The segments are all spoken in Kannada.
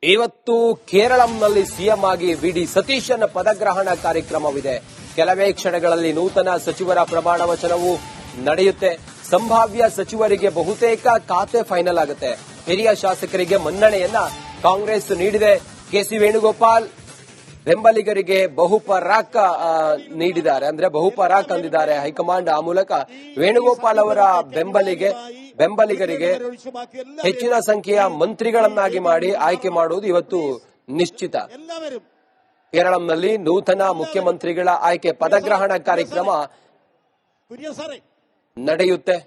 ಇವತ್ತು ಕೇರಳಂನಲ್ಲಿ ಸಿಎಂ ಆಗಿ ವಿಡಿ ಸತೀಶನ್ ಪದಗ್ರಹಣ ಕಾರ್ಯಕ್ರಮವಿದೆ. ಕೆಲವೇ ಕ್ಷಣಗಳಲ್ಲಿ ನೂತನ ಸಚಿವರ ಪ್ರಮಾಣ ವಚನವು ನಡೆಯುತ್ತೆ. ಸಂಭಾವ್ಯ ಸಚಿವರಿಗೆ ಬಹುತೇಕ ಖಾತೆ ಫೈನಲ್ ಆಗುತ್ತೆ. ಹಿರಿಯ ಶಾಸಕರಿಗೆ ಮನ್ನಣೆಯನ್ನ ಕಾಂಗ್ರೆಸ್ ನೀಡಿದೆ. ಕೆಸಿ ವೇಣುಗೋಪಾಲ್ ಬೆಂಬಲಿಗರಿಗೆ ಬಹುಪರಾಕ್ ನೀಡಿದ್ದಾರೆ, ಅಂದ್ರೆ ಬಹುಪರಾಕ್ ಅಂದಿದ್ದಾರೆ ಹೈಕಮಾಂಡ್. ಆ ಮೂಲಕ ವೇಣುಗೋಪಾಲ್ ಅವರ ಬೆಂಬಲಿಗರಿಗೆ ಹೆಚ್ಚಿನ ಸಂಖ್ಯೆಯ ಮಂತ್ರಿಗಳನ್ನಾಗಿ ಮಾಡಿ ಆಯ್ಕೆ ಮಾಡುವುದು ಇವತ್ತು ನಿಶ್ಚಿತ. ಕೇರಳಂನಲ್ಲಿ ನೂತನ ಮುಖ್ಯಮಂತ್ರಿಗಳ ಆಯ್ಕೆ ಪದಗ್ರಹಣ ಕಾರ್ಯಕ್ರಮ ನಡೆಯುತ್ತೆ.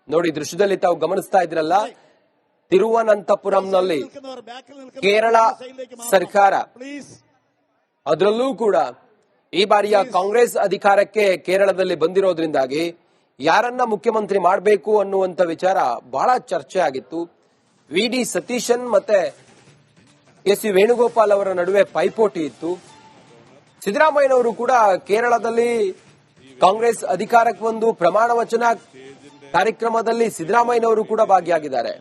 ನೋಡಿ, ದೃಶ್ಯದಲ್ಲಿ ತಾವು ಗಮನಿಸ್ತಾ ಇದ್ರಲ್ಲ, ತಿರುವನಂತಪುರಂನಲ್ಲಿ ಕೇರಳ ಸರ್ಕಾರ, ಅದರಲ್ಲೂ ಕೂಡ ಈ ಬಾರಿಯ ಕಾಂಗ್ರೆಸ್ ಅಧಿಕಾರಕ್ಕೆ ಕೇರಳದಲ್ಲಿ ಬಂದಿರೋದ್ರಿಂದಾಗಿ ಯಾರನ್ನ ಮುಖ್ಯಮಂತ್ರಿ ಮಾಡಬೇಕು ಅನ್ನುವಂತ ವಿಚಾರ ಬಹಳ ಚರ್ಚೆ ಆಗಿತ್ತು. ವಿಡಿ ಸತೀಶನ್ ಮತ್ತೆ ಎಸ್ ವೇಣುಗೋಪಾಲ್ ಅವರ ನಡುವೆ ಪೈಪೋಟಿ ಇತ್ತು. ಸಿದ್ದರಾಮಯ್ಯನವರು ಕೂಡ ಕೇರಳದಲ್ಲಿ ಕಾಂಗ್ರೆಸ್ ಅಧಿಕಾರಕ್ಕೆ ಬಂದು ಪ್ರಮಾಣ ವಚನ ಕಾರ್ಯಕ್ರಮದಲ್ಲಿ ಸಿದ್ದರಾಮಯ್ಯನವರು ಕೂಡ ಭಾಗಿಯಾಗಿದ್ದಾರೆ.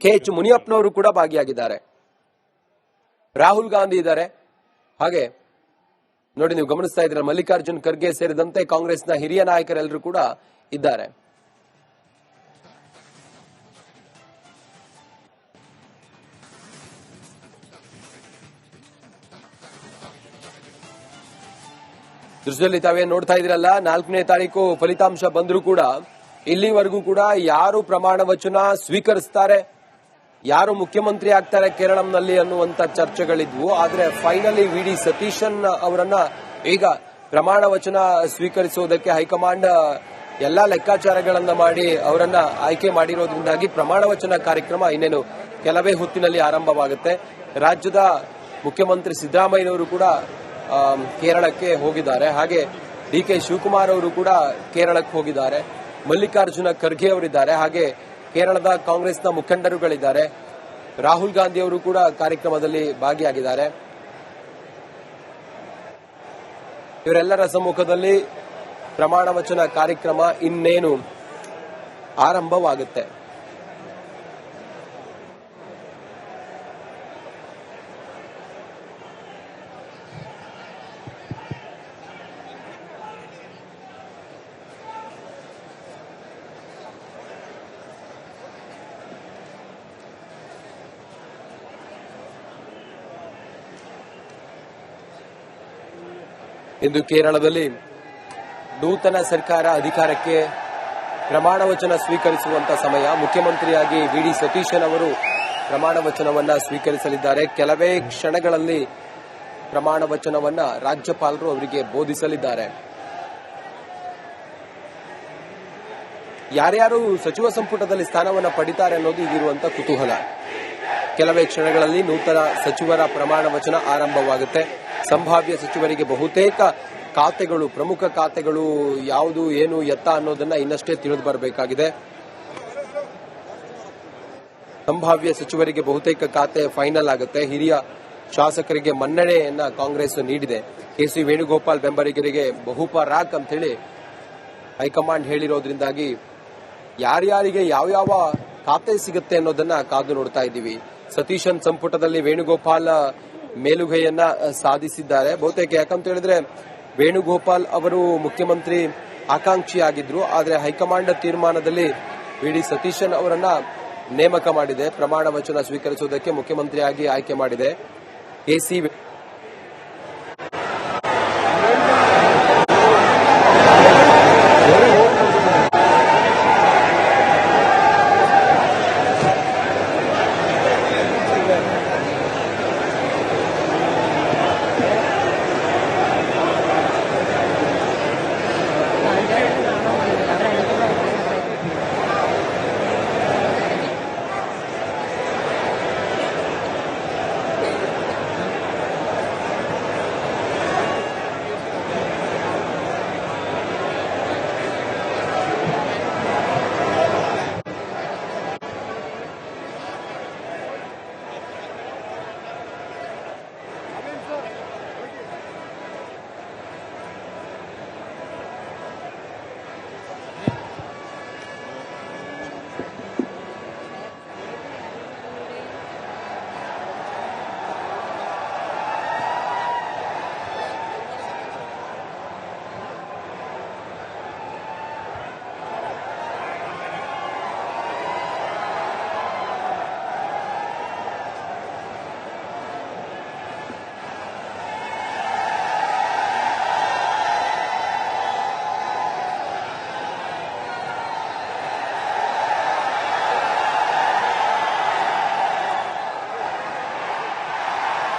ಕೆಎಚ್ ಮುನಿಯಪ್ಪನವರು ಕೂಡ ಭಾಗಿಯಾಗಿದ್ದಾರೆ. ರಾಹುಲ್ ಗಾಂಧಿ ಇದ್ದಾರೆ. ಹಾಗೆ ನೋಡಿ, ನೀವು ಗಮನಿಸ್ತಾ ಇದ್ರೆ ಮಲ್ಲಿಕಾರ್ಜುನ್ ಖರ್ಗೆ ಸೇರಿದಂತೆ ಕಾಂಗ್ರೆಸ್ನ ಹಿರಿಯ ನಾಯಕರೆಲ್ಲರೂ ಕೂಡ ಇದ್ದಾರೆ. ದೃಶ್ಯದಲ್ಲಿ ತಾವೇನ್ ನೋಡ್ತಾ ಇದ್ರಲ್ಲ, 4ನೇ ತಾರೀಕು ಫಲಿತಾಂಶ ಬಂದರೂ ಕೂಡ ಇಲ್ಲಿವರೆಗೂ ಕೂಡ ಯಾರು ಪ್ರಮಾಣ ವಚನ ಸ್ವೀಕರಿಸ್ತಾರೆ, ಯಾರು ಮುಖ್ಯಮಂತ್ರಿ ಆಗ್ತಾರೆ ಕೇರಳಂನಲ್ಲಿ ಅನ್ನುವಂತ ಚರ್ಚೆಗಳಿದ್ವು. ಆದ್ರೆ ಫೈನಲಿ ವಿಡಿ ಸತೀಶನ್ ಅವರನ್ನ ಈಗ ಪ್ರಮಾಣ ವಚನ ಸ್ವೀಕರಿಸುವುದಕ್ಕೆ ಹೈಕಮಾಂಡ್ ಎಲ್ಲಾ ಲೆಕ್ಕಾಚಾರಗಳನ್ನ ಮಾಡಿ ಅವರನ್ನ ಆಯ್ಕೆ ಮಾಡಿರೋದ್ರಿಂದಾಗಿ ಪ್ರಮಾಣ ವಚನ ಕಾರ್ಯಕ್ರಮ ಇನ್ನೇನು ಕೆಲವೇ ಹೊತ್ತಿನಲ್ಲಿ ಆರಂಭವಾಗುತ್ತೆ. ರಾಜ್ಯದ ಮುಖ್ಯಮಂತ್ರಿ ಸಿದ್ದರಾಮಯ್ಯನವರು ಕೂಡ ಕೇರಳಕ್ಕೆ ಹೋಗಿದ್ದಾರೆ. ಹಾಗೆ ಡಿ.ಕೆ. ಶಿವಕುಮಾರ್ ಅವರು ಕೂಡ ಕೇರಳಕ್ಕೆ ಹೋಗಿದ್ದಾರೆ. ಮಲ್ಲಿಕಾರ್ಜುನ ಖರ್ಗೆ ಅವರಿದ್ದಾರೆ. ಹಾಗೆ ಕೇರಳದ ಕಾಂಗ್ರೆಸ್ನ ಮುಖಂಡರುಗಳಿದ್ದಾರೆ. ರಾಹುಲ್ ಗಾಂಧಿ ಅವರು ಕೂಡ ಕಾರ್ಯಕ್ರಮದಲ್ಲಿ ಭಾಗಿಯಾಗಿದ್ದಾರೆ. ಇವರೆಲ್ಲರ ಸಮ್ಮುಖದಲ್ಲಿ ಪ್ರಮಾಣ ವಚನ ಕಾರ್ಯಕ್ರಮ ಇನ್ನೇನು ಆರಂಭವಾಗುತ್ತೆ. ಇಂದು ಕೇರಳದಲ್ಲಿ ನೂತನ ಸರ್ಕಾರ ಅಧಿಕಾರಕ್ಕೆ ಪ್ರಮಾಣ ವಚನ ಸ್ವೀಕರಿಸುವಂತ ಸಮಯ. ಮುಖ್ಯಮಂತ್ರಿಯಾಗಿ ವಿಡಿ ಸತೀಶನ್ ಅವರು ಪ್ರಮಾಣ ವಚನವನ್ನ ಸ್ವೀಕರಿಸಲಿದ್ದಾರೆ. ಕೆಲವೇ ಕ್ಷಣಗಳಲ್ಲಿ ಪ್ರಮಾಣ ವಚನವನ್ನ ರಾಜ್ಯಪಾಲರು ಅವರಿಗೆ ಬೋಧಿಸಲಿದ್ದಾರೆ. ಯಾರ್ಯಾರು ಸಚಿವ ಸಂಪುಟದಲ್ಲಿ ಸ್ಥಾನವನ್ನ ಪಡಿತಾರೆ ಅನ್ನೋದು ಇದಿರುವಂತ ಕುತೂಹಲ. ಕೆಲವೇ ಕ್ಷಣಗಳಲ್ಲಿ ನೂತನ ಸಚಿವರ ಪ್ರಮಾಣ ವಚನ ಆರಂಭವಾಗುತ್ತೆ. ಸಂಭಾವ್ಯ ಸಚಿವರಿಗೆ ಬಹುತೇಕ ಖಾತೆಗಳು, ಪ್ರಮುಖ ಖಾತೆಗಳು ಯಾವುದು, ಏನು, ಎತ್ತ ಅನ್ನೋದನ್ನ ಇನ್ನಷ್ಟೇ ತಿಳಿದು ಬರಬೇಕಾಗಿದೆ. ಸಂಭಾವ್ಯ ಸಚಿವರಿಗೆ ಬಹುತೇಕ ಖಾತೆ ಫೈನಲ್ ಆಗುತ್ತೆ. ಹಿರಿಯ ಶಾಸಕರಿಗೆ ಮನ್ನಣೆಯನ್ನ ಕಾಂಗ್ರೆಸ್ ನೀಡಿದೆ. ಕೆಸಿ ವೇಣುಗೋಪಾಲ್ ಬೆಂಬಲಿಗರಿಗೆ ಬಹುಪರಾಕ್ ಅಂತ ಹೇಳಿ ಹೈಕಮಾಂಡ್ ಹೇಳಿರೋದ್ರಿಂದಾಗಿ ಯಾರ್ಯಾರಿಗೆ ಯಾವ್ಯಾವ ಖಾತೆ ಸಿಗುತ್ತೆ ಅನ್ನೋದನ್ನ ಕಾದು ನೋಡ್ತಾ ಇದ್ದೀವಿ. ಸತೀಶನ್ ಸಂಪುಟದಲ್ಲಿ ವೇಣುಗೋಪಾಲ್ ಮೇಲುಗೈಯನ್ನ ಸಾಧಿಸಿದ್ದಾರೆ ಬಹುತೇಕ. ಯಾಕಂತ ಹೇಳಿದ್ರೆ ವೇಣುಗೋಪಾಲ್ ಅವರು ಮುಖ್ಯಮಂತ್ರಿ ಆಕಾಂಕ್ಷಿಯಾಗಿದ್ರು. ಆದರೆ ಹೈಕಮಾಂಡ್ ತೀರ್ಮಾನದಲ್ಲಿ ವಿಡಿ ಸತೀಶನ್ ಅವರನ್ನ ನೇಮಕ ಮಾಡಿದೆ. ಪ್ರಮಾಣ ವಚನ ಸ್ವೀಕರಿಸುವುದಕ್ಕೆ ಮುಖ್ಯಮಂತ್ರಿಯಾಗಿ ಆಯ್ಕೆ ಮಾಡಿದೆ. ಕೆಸಿ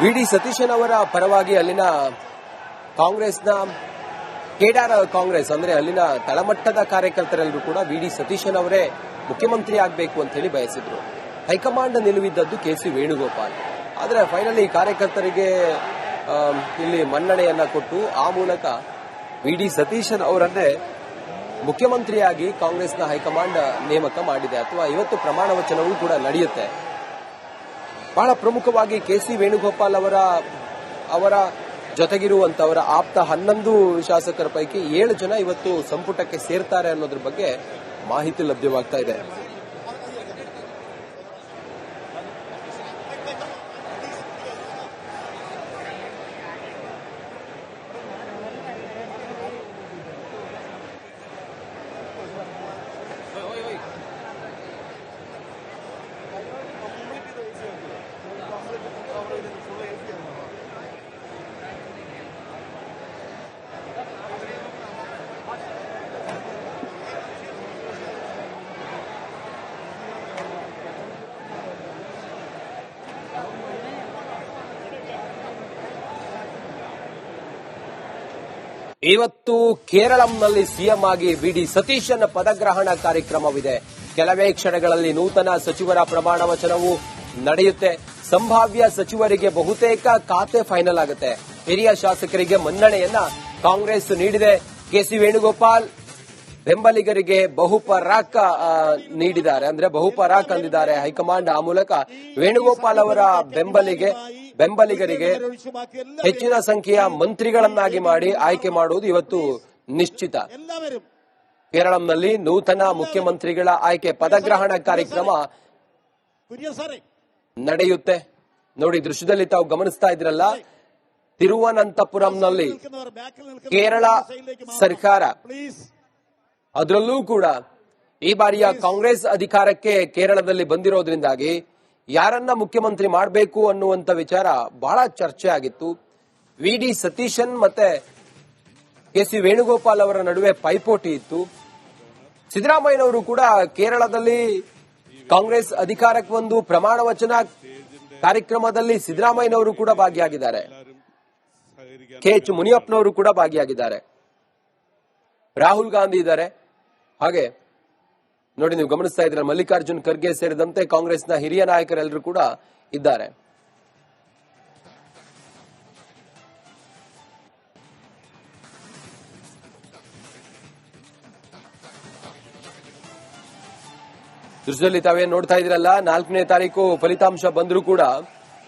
ವಿ.ಡಿ. ಸತೀಶನ್ ಅವರ ಪರವಾಗಿ ಅಲ್ಲಿನ ಕಾಂಗ್ರೆಸ್ನ ಕೇಡಾರ ಕಾಂಗ್ರೆಸ್ ಅಂದ್ರೆ ಅಲ್ಲಿನ ತಳಮಟ್ಟದ ಕಾರ್ಯಕರ್ತರೆಲ್ಲರೂ ಕೂಡ ವಿ.ಡಿ. ಸತೀಶನ್ ಅವರೇ ಮುಖ್ಯಮಂತ್ರಿ ಆಗಬೇಕು ಅಂತ ಹೇಳಿ ಬಯಸಿದ್ರು. ಹೈಕಮಾಂಡ್ ನಿಲುವಿದ್ದದ್ದು ಕೆ.ಸಿ. ವೇಣುಗೋಪಾಲ್. ಆದರೆ ಫೈನಲಿ ಕಾರ್ಯಕರ್ತರಿಗೆ ಇಲ್ಲಿ ಮನ್ನಣೆಯನ್ನ ಕೊಟ್ಟು ಆ ಮೂಲಕ ವಿ.ಡಿ. ಸತೀಶನ್ ಅವರನ್ನೇ ಮುಖ್ಯಮಂತ್ರಿಯಾಗಿ ಕಾಂಗ್ರೆಸ್ನ ಹೈಕಮಾಂಡ್ ನೇಮಕ ಮಾಡಿದೆ. ಅಥವಾ ಇವತ್ತು ಪ್ರಮಾಣ ವಚನವೂ ಕೂಡ ನಡೆಯುತ್ತೆ. ಬಹಳ ಪ್ರಮುಖವಾಗಿ ಕೆ.ಸಿ. ವೇಣುಗೋಪಾಲ್ ಅವರ ಜೊತೆಗಿರುವಂತವರ ಆಪ್ತ 11 ಶಾಸಕರ ಪೈಕಿ 7 ಜನ ಇವತ್ತು ಸಂಪುಟಕ್ಕೆ ಸೇರ್ತಾರೆ ಅನ್ನೋದ್ರ ಬಗ್ಗೆ ಮಾಹಿತಿ ಲಭ್ಯವಾಗ್ತಾ ಇದೆ. ಇವತ್ತು ಕೇರಳಂನಲ್ಲಿ ಸಿಎಂ ಆಗಿ ವಿ.ಡಿ. ಸತೀಶನ್ ಪದಗ್ರಹಣ ಕಾರ್ಯಕ್ರಮವಿದೆ. ಕೆಲವೇ ಕ್ಷಣಗಳಲ್ಲಿ ನೂತನ ಸಚಿವರ ಪ್ರಮಾಣ ವಚನವು ನಡೆಯುತ್ತೆ. ಸಂಭಾವ್ಯ ಸಚಿವರಿಗೆ ಬಹುತೇಕ ಖಾತೆ ಫೈನಲ್ ಆಗುತ್ತೆ. ಹಿರಿಯ ಶಾಸಕರಿಗೆ ಮನ್ನಣೆಯನ್ನ ಕಾಂಗ್ರೆಸ್ ನೀಡಿದೆ. ಕೆ.ಸಿ. ವೇಣುಗೋಪಾಲ್ ಬೆಂಬಲಿಗರಿಗೆ ಬಹುಪರಾಕ್ ನೀಡಿದ್ದಾರೆ, ಅಂದ್ರೆ ಬಹುಪರಾಕ್ ಅಂದಿದ್ದಾರೆ ಹೈಕಮಾಂಡ್. ಆ ಮೂಲಕ ವೇಣುಗೋಪಾಲ್ ಅವರ ಬೆಂಬಲಿಗರಿಗೆ ಹೆಚ್ಚಿನ ಸಂಖ್ಯೆಯ ಮಂತ್ರಿಗಳನ್ನಾಗಿ ಮಾಡಿ ಆಯ್ಕೆ ಮಾಡುವುದು ಇವತ್ತು ನಿಶ್ಚಿತ. ಕೇರಳಂನಲ್ಲಿ ನೂತನ ಮುಖ್ಯಮಂತ್ರಿಗಳ ಆಯ್ಕೆ ಪದಗ್ರಹಣ ಕಾರ್ಯಕ್ರಮ ನಡೆಯುತ್ತೆ. ನೋಡಿ, ದೃಶ್ಯದಲ್ಲಿ ತಾವು ಗಮನಿಸ್ತಾ ಇದ್ರಲ್ಲ, ತಿರುವನಂತಪುರಂನಲ್ಲಿ ಕೇರಳ ಸರ್ಕಾರ, ಅದರಲ್ಲೂ ಕೂಡ ಈ ಬಾರಿಯ ಕಾಂಗ್ರೆಸ್ ಅಧಿಕಾರಕ್ಕೆ ಕೇರಳದಲ್ಲಿ ಬಂದಿರೋದ್ರಿಂದಾಗಿ ಯಾರನ್ನ ಮುಖ್ಯಮಂತ್ರಿ ಮಾಡಬೇಕು ಅನ್ನುವಂತ ವಿಚಾರ ಬಹಳ ಚರ್ಚೆ ಆಗಿತ್ತು. ವಿ.ಡಿ. ಸತೀಶನ್ ಮತ್ತೆ ಕೆ.ಸಿ. ವೇಣುಗೋಪಾಲ್ ಅವರ ನಡುವೆ ಪೈಪೋಟಿ ಇತ್ತು. ಸಿದ್ದರಾಮಯ್ಯನವರು ಕೂಡ ಕೇರಳದಲ್ಲಿ ಕಾಂಗ್ರೆಸ್ ಅಧಿಕಾರಕ್ಕೆ ಬಂದು ಪ್ರಮಾಣ ವಚನ ಕಾರ್ಯಕ್ರಮದಲ್ಲಿ ಸಿದ್ದರಾಮಯ್ಯನವರು ಕೂಡ ಭಾಗಿಯಾಗಿದ್ದಾರೆ. ಕೆ.ಎಚ್. ಮುನಿಯಪ್ಪನವರು ಕೂಡ ಭಾಗಿಯಾಗಿದ್ದಾರೆ. ರಾಹುಲ್ ಗಾಂಧಿ ಇದ್ದಾರೆ. ಹಾಗೆ ನೋಡಿ, ನೀವು ಗಮನಿಸ್ತಾ ಇದ್ರೆ ಮಲ್ಲಿಕಾರ್ಜುನ್ ಖರ್ಗೆ ಸೇರಿದಂತೆ ಕಾಂಗ್ರೆಸ್ನ ಹಿರಿಯ ನಾಯಕರೆಲ್ಲರೂ ಕೂಡ ಇದ್ದಾರೆ. ದೃಶ್ಯದಲ್ಲಿ ತಾವೇನ್ ನೋಡ್ತಾ ಇದ್ರಲ್ಲ, 4ನೇ ತಾರೀಕು ಫಲಿತಾಂಶ ಬಂದರೂ ಕೂಡ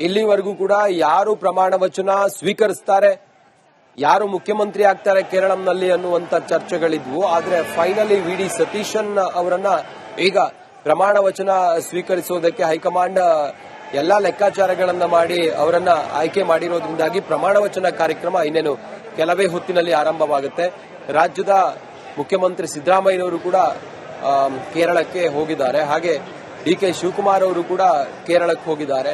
ಇಲ್ಲಿವರೆಗೂ ಕೂಡ ಯಾರು ಪ್ರಮಾಣ ವಚನ ಸ್ವೀಕರಿಸ್ತಾರೆ, ಯಾರು ಮುಖ್ಯಮಂತ್ರಿ ಆಗ್ತಾರೆ ಕೇರಳಂನಲ್ಲಿ ಅನ್ನುವಂತ ಚರ್ಚೆಗಳಿದ್ವು. ಆದ್ರೆ ಫೈನಲಿ ವಿ.ಡಿ. ಸತೀಶನ್ ಅವರನ್ನ ಈಗ ಪ್ರಮಾಣ ವಚನ ಸ್ವೀಕರಿಸುವುದಕ್ಕೆ ಹೈಕಮಾಂಡ್ ಎಲ್ಲಾ ಲೆಕ್ಕಾಚಾರಗಳನ್ನ ಮಾಡಿ ಅವರನ್ನ ಆಯ್ಕೆ ಮಾಡಿರೋದ್ರಿಂದಾಗಿ ಪ್ರಮಾಣ ವಚನ ಕಾರ್ಯಕ್ರಮ ಇನ್ನೇನು ಕೆಲವೇ ಹೊತ್ತಿನಲ್ಲಿ ಆರಂಭವಾಗುತ್ತೆ. ರಾಜ್ಯದ ಮುಖ್ಯಮಂತ್ರಿ ಸಿದ್ದರಾಮಯ್ಯನವರು ಕೂಡ ಕೇರಳಕ್ಕೆ ಹೋಗಿದ್ದಾರೆ. ಹಾಗೆ ಡಿ.ಕೆ. ಶಿವಕುಮಾರ್ ಅವರು ಕೂಡ ಕೇರಳಕ್ಕೆ ಹೋಗಿದ್ದಾರೆ.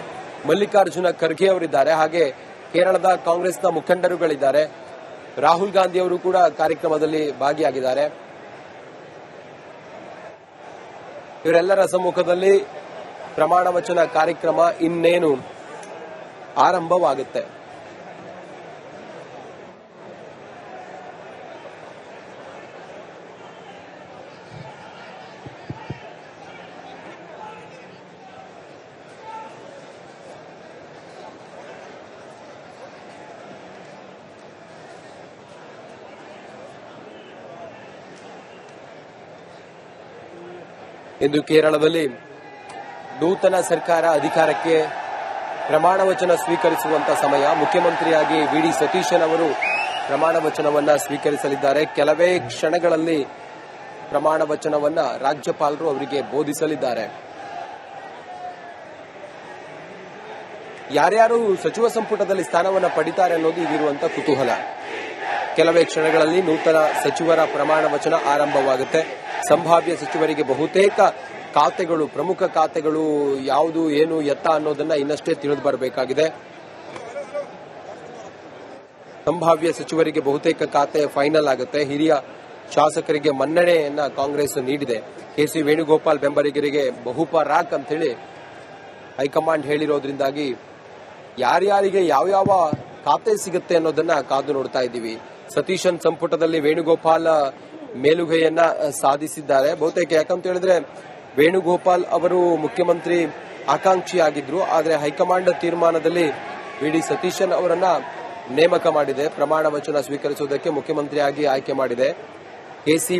ಮಲ್ಲಿಕಾರ್ಜುನ ಖರ್ಗೆ ಅವರಿದ್ದಾರೆ. ಹಾಗೆ ಕೇರಳದ ಕಾಂಗ್ರೆಸ್ನ ಮುಖಂಡರುಗಳಿದ್ದಾರೆ. ರಾಹುಲ್ ಗಾಂಧಿ ಅವರು ಕೂಡ ಕಾರ್ಯಕ್ರಮದಲ್ಲಿ ಭಾಗಿಯಾಗಿದ್ದಾರೆ. ಇವರೆಲ್ಲರ ಸಮ್ಮುಖದಲ್ಲಿ ಪ್ರಮಾಣ ವಚನ ಕಾರ್ಯಕ್ರಮ ಇನ್ನೇನು ಆರಂಭವಾಗುತ್ತೆ. ಇಂದು ಕೇರಳದಲ್ಲಿ ನೂತನ ಸರ್ಕಾರ ಅಧಿಕಾರಕ್ಕೆ ಪ್ರಮಾಣ ವಚನ ಸ್ವೀಕರಿಸುವಂತ ಸಮಯ. ಮುಖ್ಯಮಂತ್ರಿಯಾಗಿ ವಿ.ಡಿ. ಸತೀಶನ್ ಅವರು ಪ್ರಮಾಣ ವಚನವನ್ನ ಸ್ವೀಕರಿಸಲಿದ್ದಾರೆ. ಕೆಲವೇ ಕ್ಷಣಗಳಲ್ಲಿ ಪ್ರಮಾಣ ವಚನವನ್ನ ರಾಜ್ಯಪಾಲರು ಅವರಿಗೆ ಬೋಧಿಸಲಿದ್ದಾರೆ. ಯಾರ್ಯಾರು ಸಚಿವ ಸಂಪುಟದಲ್ಲಿ ಸ್ಥಾನವನ್ನ ಪಡಿತಾರೆ ಅನ್ನೋದು ಇದಿರುವಂತ ಕುತೂಹಲ. ಕೆಲವೇ ಕ್ಷಣಗಳಲ್ಲಿ ನೂತನ ಸಚಿವರ ಪ್ರಮಾಣ ವಚನ ಆರಂಭವಾಗುತ್ತೆ. ಸಂಭಾವ್ಯ ಸಚಿವರಿಗೆ ಬಹುತೇಕ ಖಾತೆಗಳು, ಪ್ರಮುಖ ಖಾತೆಗಳು ಯಾವುದು, ಏನು, ಎತ್ತ ಅನ್ನೋದನ್ನ ಇನ್ನಷ್ಟೇ ತಿಳಿದು ಬರಬೇಕಾಗಿದೆ. ಸಂಭಾವ್ಯ ಸಚಿವರಿಗೆ ಬಹುತೇಕ ಖಾತೆ ಫೈನಲ್ ಆಗುತ್ತೆ. ಹಿರಿಯ ಶಾಸಕರಿಗೆ ಮನ್ನಣೆಯನ್ನ ಕಾಂಗ್ರೆಸ್ ನೀಡಿದೆ. ಕೆ.ಸಿ. ವೇಣುಗೋಪಾಲ್ ಬೆಂಬಲಿಗರಿಗೆ ಬಹುಪರಾಕ್ ಅಂತ ಹೇಳಿ ಹೈಕಮಾಂಡ್ ಹೇಳಿರೋದ್ರಿಂದಾಗಿ ಯಾರ್ಯಾರಿಗೆ ಯಾವ್ಯಾವ ಖಾತೆ ಸಿಗುತ್ತೆ ಅನ್ನೋದನ್ನ ಕಾದು ನೋಡ್ತಾ ಇದ್ದೀವಿ. ಸತೀಶನ್ ಸಂಪುಟದಲ್ಲಿ ವೇಣುಗೋಪಾಲ್ ಮೇಲುಗೈಯನ್ನ ಸಾಧಿಸಿದ್ದಾರೆ. ಬಹುತೇಕ ಯಾಕಂತ ಹೇಳಿದ್ರೆ ವೇಣುಗೋಪಾಲ್ ಅವರು ಮುಖ್ಯಮಂತ್ರಿ ಆಕಾಂಕ್ಷಿ ಆಗಿದ್ರು. ಆದರೆ ಹೈಕಮಾಂಡ್ ತೀರ್ಮಾನದಲ್ಲಿ ವಿ.ಡಿ. ಸತೀಶನ್ ಅವರನ್ನ ನೇಮಕ ಮಾಡಿದೆ. ಪ್ರಮಾಣ ವಚನ ಸ್ವೀಕರಿಸುವುದಕ್ಕೆ ಮುಖ್ಯಮಂತ್ರಿಯಾಗಿ ಆಯ್ಕೆ ಮಾಡಿದೆ. ಕೆ.ಸಿ.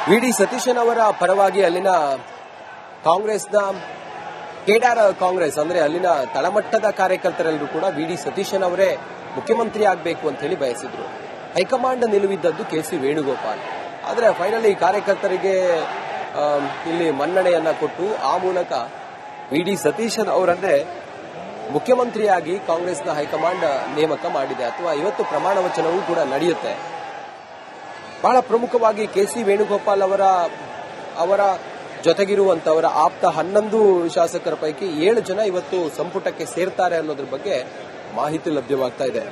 ವಿ.ಡಿ. ಸತೀಶನ್ ಅವರ ಪರವಾಗಿ ಅಲ್ಲಿನ ಕಾಂಗ್ರೆಸ್ನ ಕೇಡಾರ್ ಕಾಂಗ್ರೆಸ್ ಅಂದ್ರೆ ಅಲ್ಲಿನ ತಳಮಟ್ಟದ ಕಾರ್ಯಕರ್ತರೆಲ್ಲರೂ ಕೂಡ ವಿ.ಡಿ. ಸತೀಶನ್ ಅವರೇ ಮುಖ್ಯಮಂತ್ರಿ ಆಗಬೇಕು ಅಂತ ಹೇಳಿ ಬಯಸಿದ್ರು. ಹೈಕಮಾಂಡ್ ನಿಲುವಿದ್ದದ್ದು ಕೆ.ಸಿ. ವೇಣುಗೋಪಾಲ್. ಆದರೆ ಫೈನಲಿ ಕಾರ್ಯಕರ್ತರಿಗೆ ಇಲ್ಲಿ ಮನ್ನಣೆಯನ್ನ ಕೊಟ್ಟು ಆ ಮೂಲಕ ವಿ.ಡಿ. ಸತೀಶನ್ ಅವರನ್ನೇ ಮುಖ್ಯಮಂತ್ರಿಯಾಗಿ ಕಾಂಗ್ರೆಸ್ನ ಹೈಕಮಾಂಡ್ ನೇಮಕ ಮಾಡಿದೆ. ಅಥವಾ ಇವತ್ತು ಪ್ರಮಾಣ ವಚನವೂ ಕೂಡ ನಡೆಯುತ್ತೆ. ಬಹಳ ಪ್ರಮುಖವಾಗಿ ಕೆ.ಸಿ. ವೇಣುಗೋಪಾಲ್ ಅವರ ಜೊತೆಗಿರುವಂತವರ ಆಪ್ತ 11 ಶಾಸಕರ ಪೈಕಿ 7 ಜನ ಇವತ್ತು ಸಂಪುಟಕ್ಕೆ ಸೇರ್ತಾರೆ ಅನ್ನೋದ್ರ ಬಗ್ಗೆ ಮಾಹಿತಿ ಲಭ್ಯವಾಗ್ತಾ ಇದೆ.